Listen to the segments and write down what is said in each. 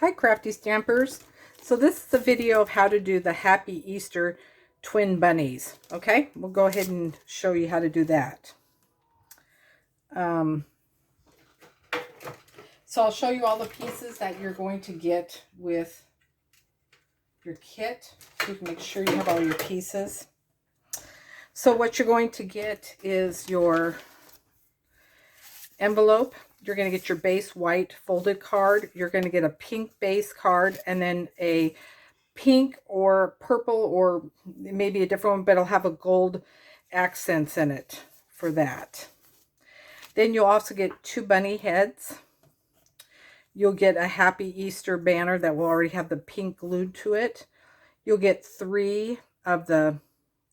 Hi crafty stampers. So this is a video of how to do the Happy Easter twin bunnies. Okay, we'll go ahead and show you how to do that. So I'll show you all the pieces that you're going to get with your kit. So you can make sure you have all your pieces. So what you're going to get is your envelope. You're going to get your base white folded card. You're going to get a pink base card and then a pink or purple or maybe a different one, but it'll have a gold accents in it for that. Then you'll also get 2 bunny heads. You'll get a Happy Easter banner that will already have the pink glued to it. You'll get 3 of the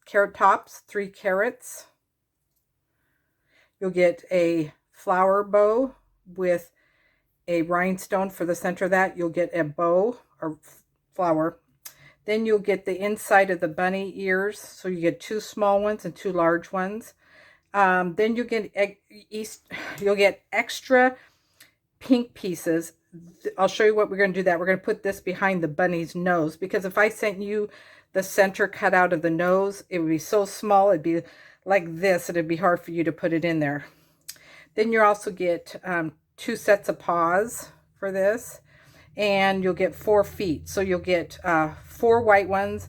carrot tops, 3 carrots. You'll get a flower bow with a rhinestone for the center of that. You'll get a bow or flower. Then you'll get the inside of the bunny ears. So you get 2 small ones and 2 large ones. Then you'll get extra pink pieces. I'll show you what we're going to do that. We're going to put this behind the bunny's nose, because if I sent you the center cut out of the nose, it would be so small. It'd be like this. It'd be hard for you to put it in there. Then you also get 2 sets of paws for this, and you'll get 4 feet. So you'll get 4 white ones,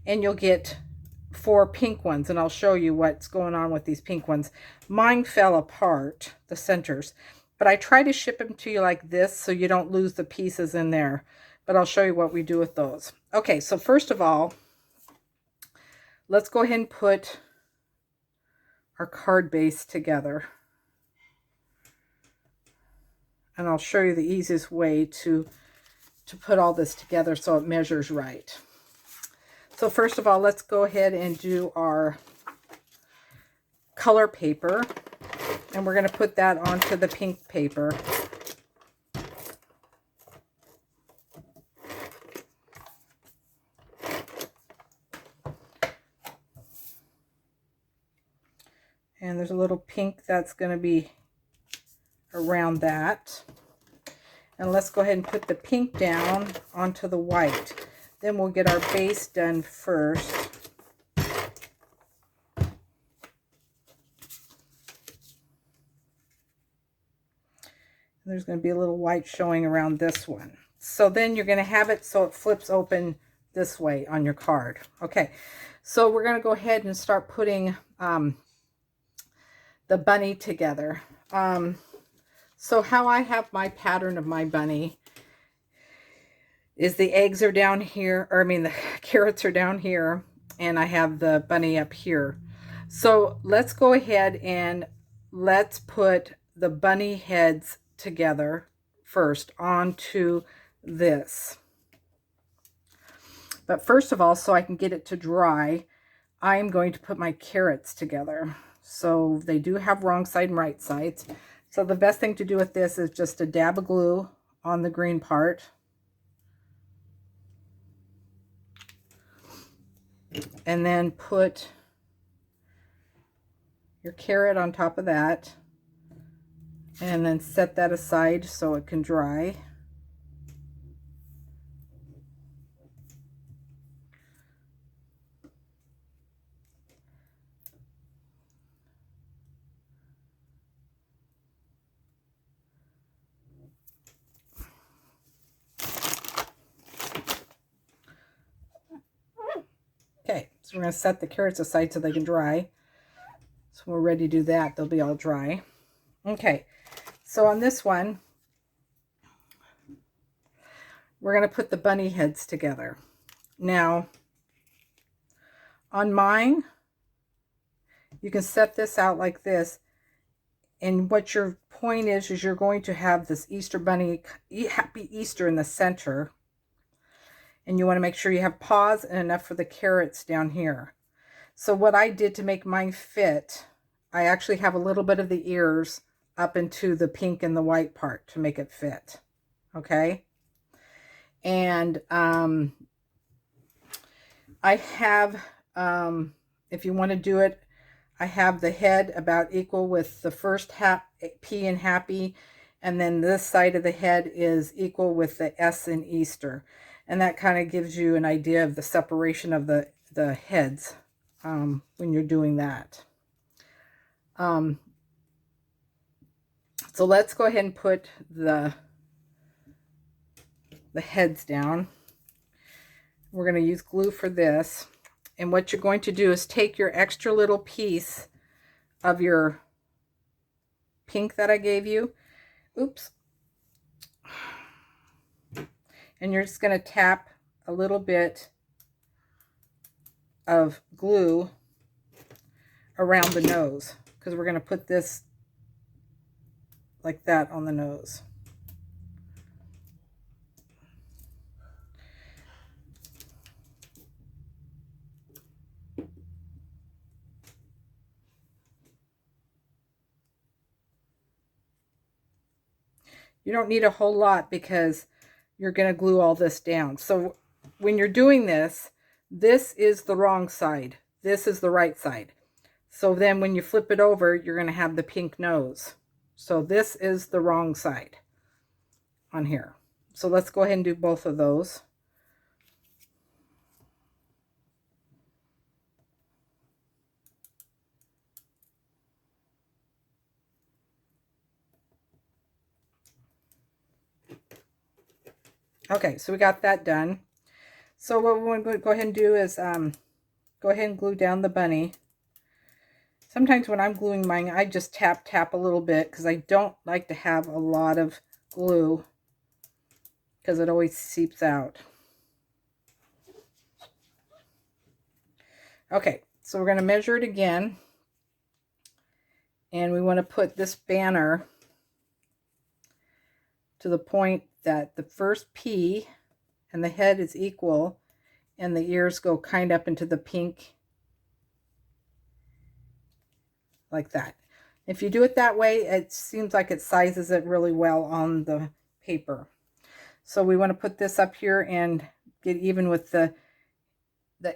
and you'll get 4 pink ones, and I'll show you what's going on with these pink ones. Mine fell apart, the centers, but I try to ship them to you like this so you don't lose the pieces in there. But I'll show you what we do with those. Okay, so first of all, let's go ahead and put our card base together. And I'll show you the easiest way to put all this together so it measures right. So first of all, let's go ahead and do our color paper. And we're going to put that onto the pink paper. And there's a little pink that's going to be around that. And let's go ahead and put the pink down onto the white. Then we'll get our base done first. There's going to be a little white showing around this one. So then you're going to have it so it flips open this way on your card. Okay, so we're going to go ahead and start putting the bunny together. So how I have my pattern of my bunny is the eggs are down here, or I mean the carrots are down here, and I have the bunny up here. So let's go ahead and let's put the bunny heads together first onto this. But first of all, so I can get it to dry, I am going to put my carrots together. So they do have wrong side and right sides. So the best thing to do with this is just a dab of glue on the green part. And then put your carrot on top of that. And then set that aside so it can dry. Okay, so we're going to set the carrots aside so they can dry. So we're ready to do that. They'll be all dry. Okay, so on this one, we're going to put the bunny heads together. Now, on mine, you can set this out like this. And what your point is you're going to have this Easter bunny, Happy Easter in the center. And you want to make sure you have paws and enough for the carrots down here. So what I did to make mine fit, I actually have a little bit of the ears up into the pink and the white part to make it fit. Okay. And I have, if you want to do it, I have the head about equal with the first P in Happy And then this side of the head is equal with the S in Easter. And that kind of gives you an idea of the separation of the heads when you're doing that. So let's go ahead and put the heads down. We're going to use glue for this. And what you're going to do is take your extra little piece of your pink that I gave you. Oops. And you're just going to tap a little bit of glue around the nose, because we're going to put this like that on the nose. You don't need a whole lot because you're going to glue all this down. So when you're doing this, this is the wrong side. This is the right side. So then when you flip it over, you're going to have the pink nose. So this is the wrong side on here. So let's go ahead and do both of those. Okay, so we got that done. So what we're going to go ahead and do is go ahead and glue down the bunny. Sometimes when I'm gluing mine, I just tap a little bit because I don't like to have a lot of glue because it always seeps out. Okay, so we're going to measure it again. And we want to put this banner to the point that the first P and the head is equal and the ears go kind up into the pink like that. If you do it that way, it seems like it sizes it really well on the paper. So we want to put this up here and get even with the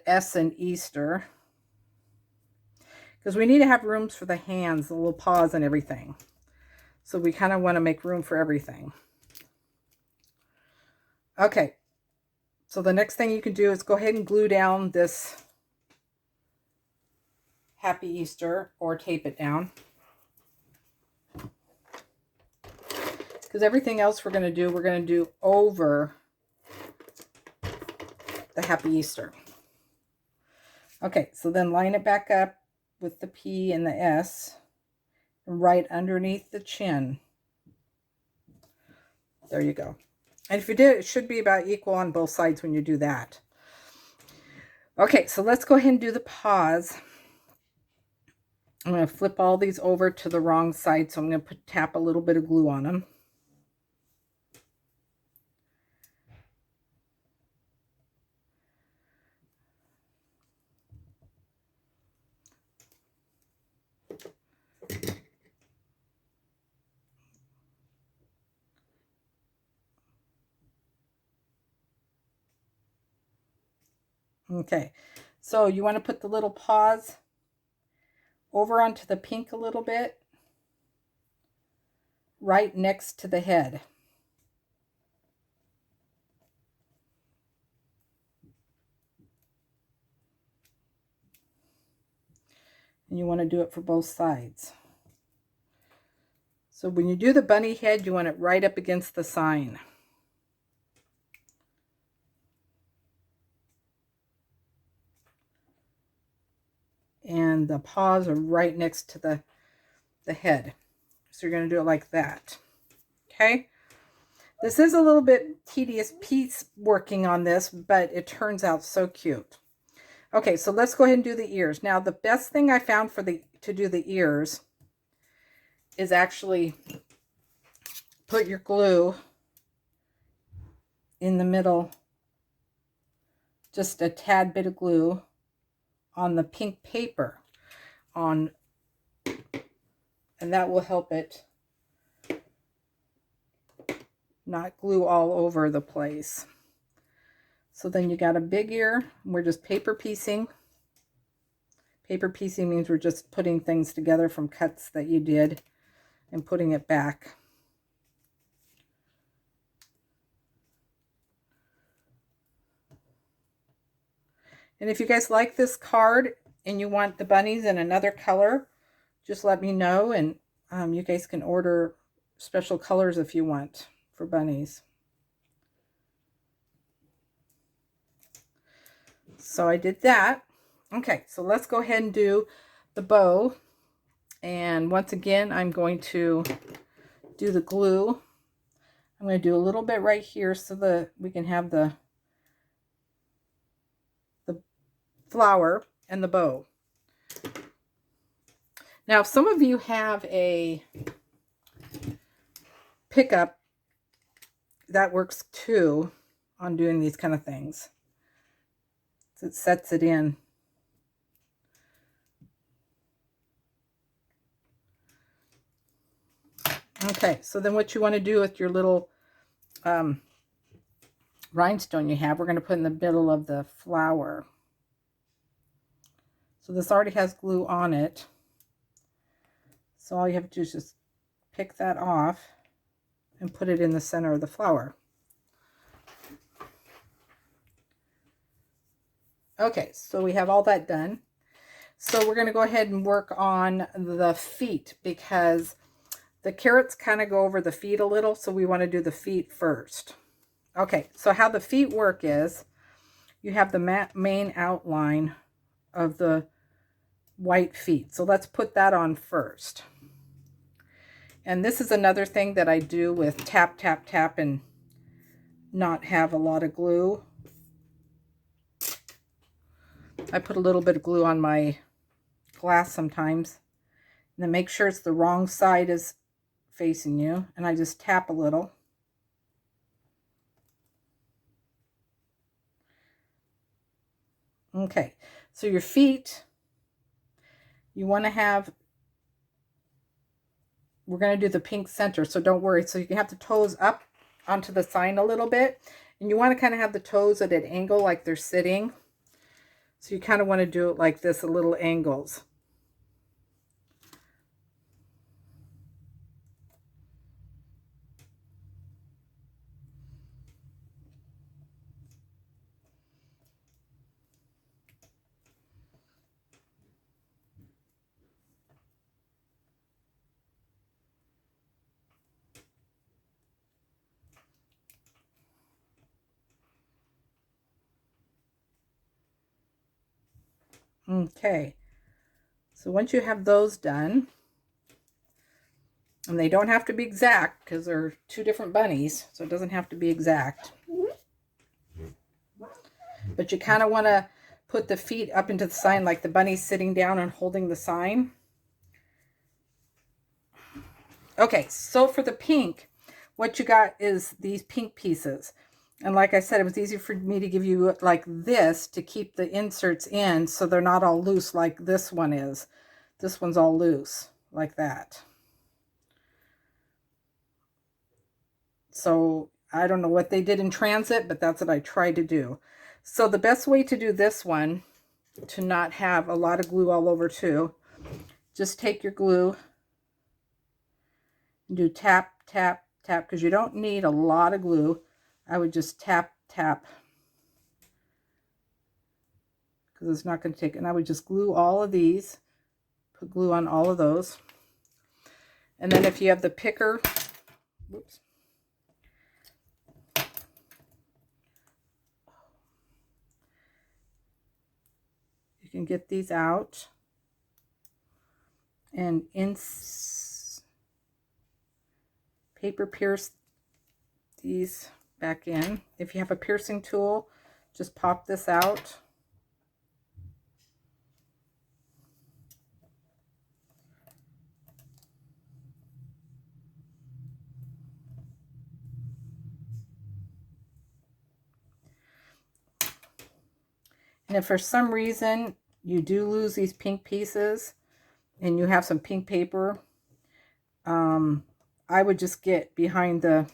S in Easter, because we need to have rooms for the hands, the little paws and everything. So we kind of want to make room for everything. Okay, so the next thing you can do is go ahead and glue down this Happy Easter, or tape it down. Because everything else we're going to do over the Happy Easter. Okay, so then line it back up with the P and the S right underneath the chin. There you go. And if you did, it should be about equal on both sides when you do that. Okay, so let's go ahead and do the paws. I'm going to flip all these over to the wrong side, so I'm going to tap a little bit of glue on them. Okay, so you want to put the little paws over onto the pink a little bit, right next to the head. And you want to do it for both sides. So when you do the bunny head, you want it right up against the sign. And the paws are right next to the head. So you're going to do it like that. Okay. This is a little bit tedious piece working on this, but it turns out so cute. Okay, so let's go ahead and do the ears. Now, the best thing I found to do the ears is actually put your glue in the middle, just a tad bit of glue on the pink paper and that will help it not glue all over the place. So then you got a big ear. We're just paper piecing. Paper piecing means we're just putting things together from cuts that you did and putting it back. And if you guys like this card and you want the bunnies in another color, just let me know, and you guys can order special colors if you want for bunnies. So I did that. Okay, so let's go ahead and do the bow. And once again, I'm going to do the glue. I'm going to do a little bit right here so that we can have the flower and the bow. Now, if some of you have a pickup, that works too on doing these kind of things. So it sets it in. Okay, so then what you want to do with your little rhinestone you have, we're going to put in the middle of the flower. So this already has glue on it. So all you have to do is just pick that off and put it in the center of the flower. Okay, so we have all that done. So we're going to go ahead and work on the feet because the carrots kind of go over the feet a little, so we want to do the feet first. Okay, so how the feet work is you have the main outline of the white feet. So let's put that on first. And this is another thing that I do with tap, tap, tap and not have a lot of glue. I put a little bit of glue on my glass sometimes. And then make sure it's the wrong side is facing you. And I just tap a little. Okay, so your feet, you want to have, we're going to do the pink center, so don't worry. So you can have the toes up onto the sign a little bit. And you want to kind of have the toes at an angle like they're sitting. So you kind of want to do it like this, at little angles. Okay, so once you have those done, and they don't have to be exact because they're two different bunnies, so it doesn't have to be exact. But you kind of want to put the feet up into the sign like the bunny's sitting down and holding the sign. Okay, so for the pink, what you got is these pink pieces. And like I said, it was easy for me to give you like this to keep the inserts in so they're not all loose like this one is. This one's all loose like that. So I don't know what they did in transit, but that's what I tried to do. So the best way to do this one, to not have a lot of glue all over too, just take your glue and do tap, tap, tap, because you don't need a lot of glue. I would just tap, tap, because it's not going to take, and I would just glue all of these, put glue on all of those. And then if you have the picker, whoops, you can get these out and paper pierce these back in. If you have a piercing tool, just pop this out. And if for some reason you do lose these pink pieces and you have some pink paper, I would just get behind the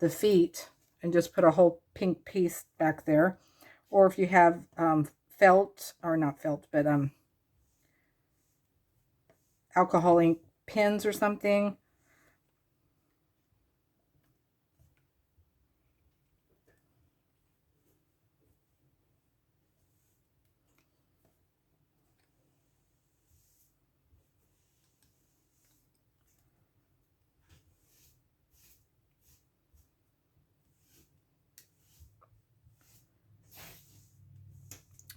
feet and just put a whole pink piece back there. Or if you have felt, or not felt, but alcohol ink pens or something,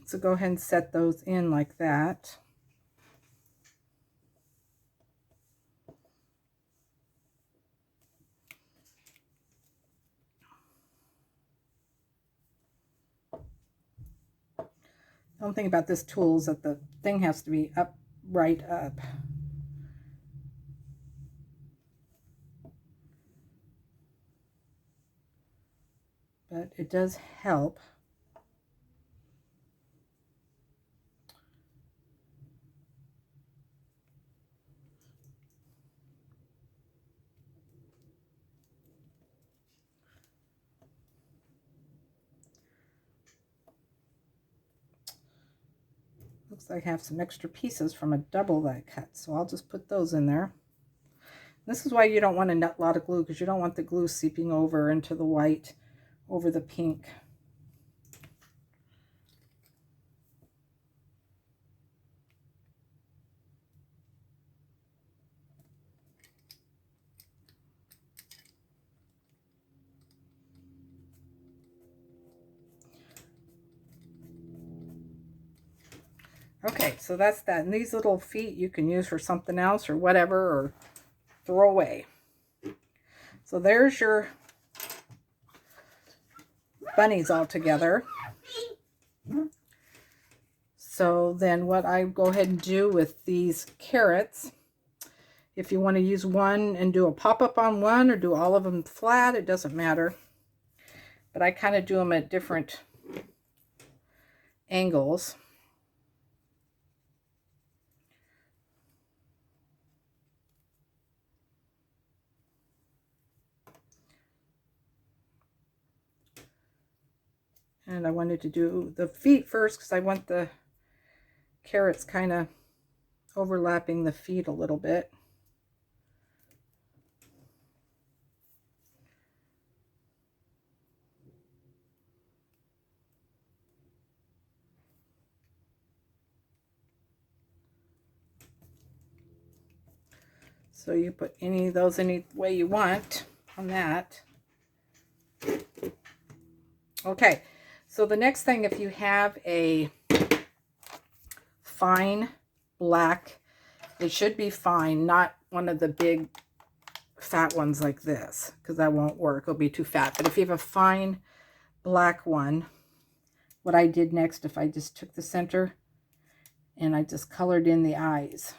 So go ahead and set those in like that. The only thing about this tool is that the thing has to be up, right up. But it does help. Looks like I have some extra pieces from a double that I cut, so I'll just put those in there. This is why you don't want a lot of glue, because you don't want the glue seeping over into the white, over the pink. Okay, so that's that. And these little feet you can use for something else or whatever, or throw away. So there's your bunnies all together. So then what I go ahead and do with these carrots, if you want to use one and do a pop-up on one or do all of them flat, it doesn't matter. But I kind of do them at different angles. And I wanted to do the feet first because I want the carrots kind of overlapping the feet a little bit. So you put any of those any way you want on that. Okay, so the next thing, if you have a fine black, it should be fine, not one of the big fat ones like this, because that won't work. It'll be too fat. But if you have a fine black one, what I did next, if I just took the center and I just colored in the eyes.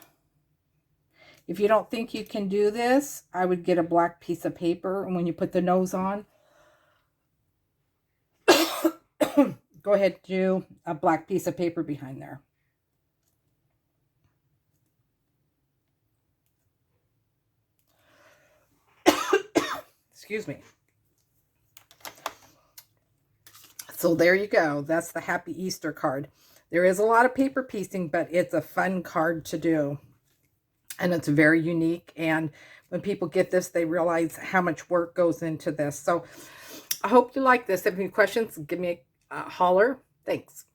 If you don't think you can do this, I would get a black piece of paper, and when you put the nose on, go ahead and do a black piece of paper behind there. Excuse me. So there you go. That's the Happy Easter card. There is a lot of paper piecing, but it's a fun card to do. And it's very unique. And when people get this, they realize how much work goes into this. So I hope you like this. If you have any questions, give me a holler. Thanks.